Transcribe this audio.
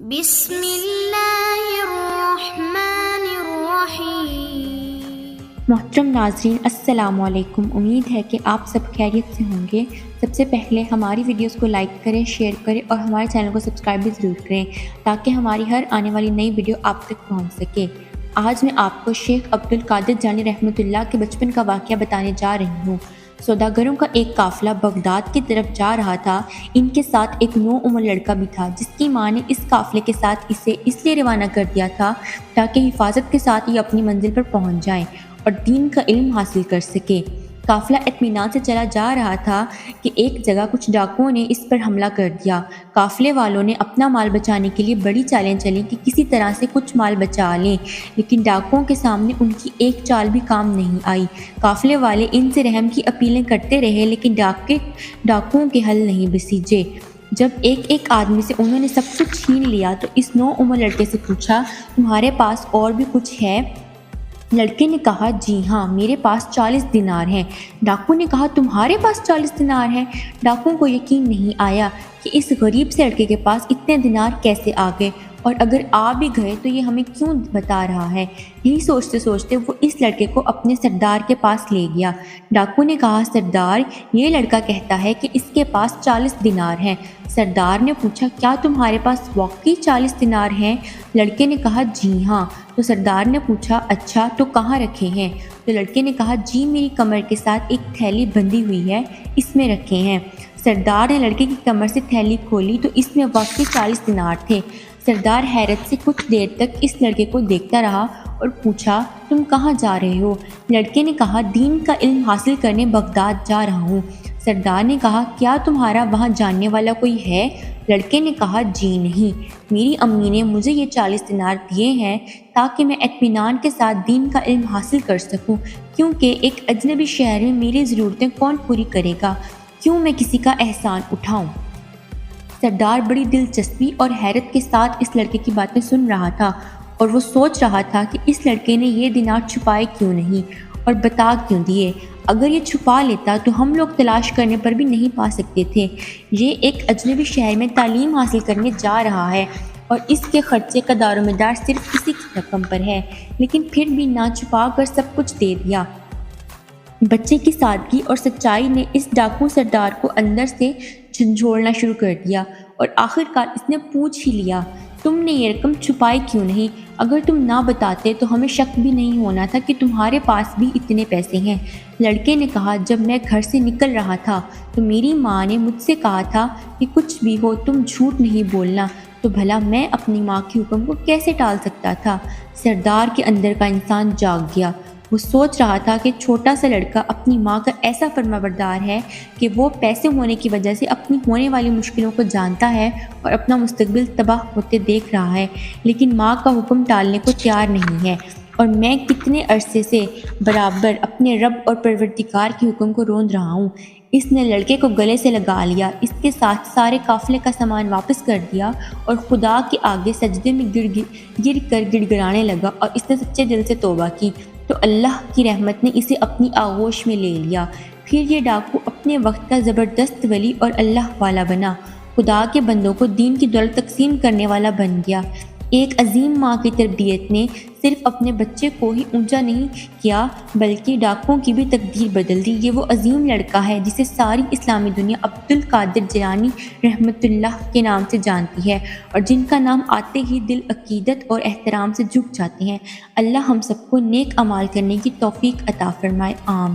بسم اللہ الرحمن الرحیم۔ محترم ناظرین السلام علیکم، امید ہے کہ آپ سب خیریت سے ہوں گے۔ سب سے پہلے ہماری ویڈیوز کو لائک کریں، شیئر کریں اور ہمارے چینل کو سبسکرائب بھی ضرور کریں تاکہ ہماری ہر آنے والی نئی ویڈیو آپ تک پہنچ سکے۔ آج میں آپ کو شیخ عبدالقادر جیلانی رحمۃ اللہ کے بچپن کا واقعہ بتانے جا رہی ہوں۔ سوداگروں کا ایک قافلہ بغداد کی طرف جا رہا تھا۔ ان کے ساتھ ایک نوعمر لڑکا بھی تھا جس کی ماں نے اس قافلے کے ساتھ اسے اس لیے روانہ کر دیا تھا تاکہ حفاظت کے ساتھ یہ اپنی منزل پر پہنچ جائیں اور دین کا علم حاصل کر سکے۔ قافلہ اطمینان سے چلا جا رہا تھا کہ ایک جگہ کچھ ڈاکوؤں نے اس پر حملہ کر دیا۔ قافلے والوں نے اپنا مال بچانے کے لیے بڑی چالیں چلیں کہ کسی طرح سے کچھ مال بچا لیں، لیکن ڈاکوؤں کے سامنے ان کی ایک چال بھی کام نہیں آئی۔ قافلے والے ان سے رحم کی اپیلیں کرتے رہے لیکن ڈاکوؤں کے حل نہیں بسیجے۔ جب ایک آدمی سے انہوں نے سب کچھ چھین لیا تو اس نوعمر لڑکے سے پوچھا، تمہارے پاس اور بھی کچھ ہے؟ لڑکے نے کہا، جی ہاں، میرے پاس 40 دینار ہیں۔ ڈاکو نے کہا، تمہارے پاس 40 دینار ہیں؟ ڈاکوؤں کو یقین نہیں آیا کہ اس غریب سے لڑکے کے پاس اتنے دینار کیسے آ گئے، اور اگر آ بھی گئے تو یہ ہمیں کیوں بتا رہا ہے۔ یہی سوچتے سوچتے وہ اس لڑکے کو اپنے سردار کے پاس لے گیا۔ ڈاکو نے کہا، سردار، یہ لڑکا کہتا ہے کہ اس کے پاس 40 دینار ہیں۔ سردار نے پوچھا، کیا تمہارے پاس واقعی 40 دینار ہیں؟ لڑکے نے کہا، جی ہاں۔ تو سردار نے پوچھا، اچھا تو کہاں رکھے ہیں؟ تو لڑکے نے کہا، جی میری کمر کے ساتھ ایک تھیلی بندھی ہوئی ہے، اس میں رکھے ہیں۔ سردار نے لڑکے کی کمر سے تھیلی کھولی تو اس میں واقعی 40 دینار تھے۔ سردار حیرت سے کچھ دیر تک اس لڑکے کو دیکھتا رہا اور پوچھا، تم کہاں جا رہے ہو؟ لڑکے نے کہا، دین کا علم حاصل کرنے بغداد جا رہا ہوں۔ سردار نے کہا، کیا تمہارا وہاں جاننے والا کوئی ہے؟ لڑکے نے کہا، جی نہیں، میری امی نے مجھے یہ 40 دینار دیے ہیں تاکہ میں اطمینان کے ساتھ دین کا علم حاصل کر سکوں، کیونکہ ایک اجنبی شہر میں میری ضرورتیں کون پوری کرے گا، کیوں میں کسی کا احسان اٹھاؤں۔ سردار بڑی دلچسپی اور حیرت کے ساتھ اس لڑکے کی باتیں سن رہا تھا اور وہ سوچ رہا تھا کہ اس لڑکے نے یہ دینار چھپائے کیوں نہیں اور بتا کیوں دیے۔ اگر یہ چھپا لیتا تو ہم لوگ تلاش کرنے پر بھی نہیں پا سکتے تھے۔ یہ ایک اجنبی شہر میں تعلیم حاصل کرنے جا رہا ہے اور اس کے خرچے کا دار و مدار صرف اسی کی رقم پر ہے، لیکن پھر بھی نہ چھپا کر سب کچھ دے دیا۔ بچے کی سادگی اور سچائی نے اس ڈاکو سردار کو اندر سے جھنجھوڑنا شروع کر دیا اور آخرکار اس نے پوچھ ہی لیا، تم نے یہ رقم چھپائی کیوں نہیں؟ اگر تم نہ بتاتے تو ہمیں شک بھی نہیں ہونا تھا کہ تمہارے پاس بھی اتنے پیسے ہیں۔ لڑکے نے کہا، جب میں گھر سے نکل رہا تھا تو میری ماں نے مجھ سے کہا تھا کہ کچھ بھی ہو تم جھوٹ نہیں بولنا، تو بھلا میں اپنی ماں کے حکم کو کیسے ٹال سکتا تھا۔ سردار کے اندر کا انسان جاگ گیا۔ وہ سوچ رہا تھا کہ چھوٹا سا لڑکا اپنی ماں کا ایسا فرمانبردار ہے کہ وہ پیسے ہونے کی وجہ سے اپنی ہونے والی مشکلوں کو جانتا ہے اور اپنا مستقبل تباہ ہوتے دیکھ رہا ہے، لیکن ماں کا حکم ٹالنے کو تیار نہیں ہے، اور میں کتنے عرصے سے برابر اپنے رب اور پروردگار کے حکم کو روند رہا ہوں۔ اس نے لڑکے کو گلے سے لگا لیا، اس کے ساتھ سارے قافلے کا سامان واپس کر دیا اور خدا کے آگے سجدے میں گر کر گڑ گڑانے لگا، اور اس نے سچے دل سے توبہ کی تو اللہ کی رحمت نے اسے اپنی آغوش میں لے لیا۔ پھر یہ ڈاکو اپنے وقت کا زبردست ولی اور اللہ والا بنا، خدا کے بندوں کو دین کی دولت تقسیم کرنے والا بن گیا۔ ایک عظیم ماں کی تربیت نے صرف اپنے بچے کو ہی اونچا نہیں کیا بلکہ ڈاکوؤں کی بھی تقدیر بدل دی۔ یہ وہ عظیم لڑکا ہے جسے ساری اسلامی دنیا عبدالقادر جیلانی رحمۃ اللہ کے نام سے جانتی ہے، اور جن کا نام آتے ہی دل عقیدت اور احترام سے جھک جاتے ہیں۔ اللہ ہم سب کو نیک اعمال کرنے کی توفیق عطا فرمائے، آمین۔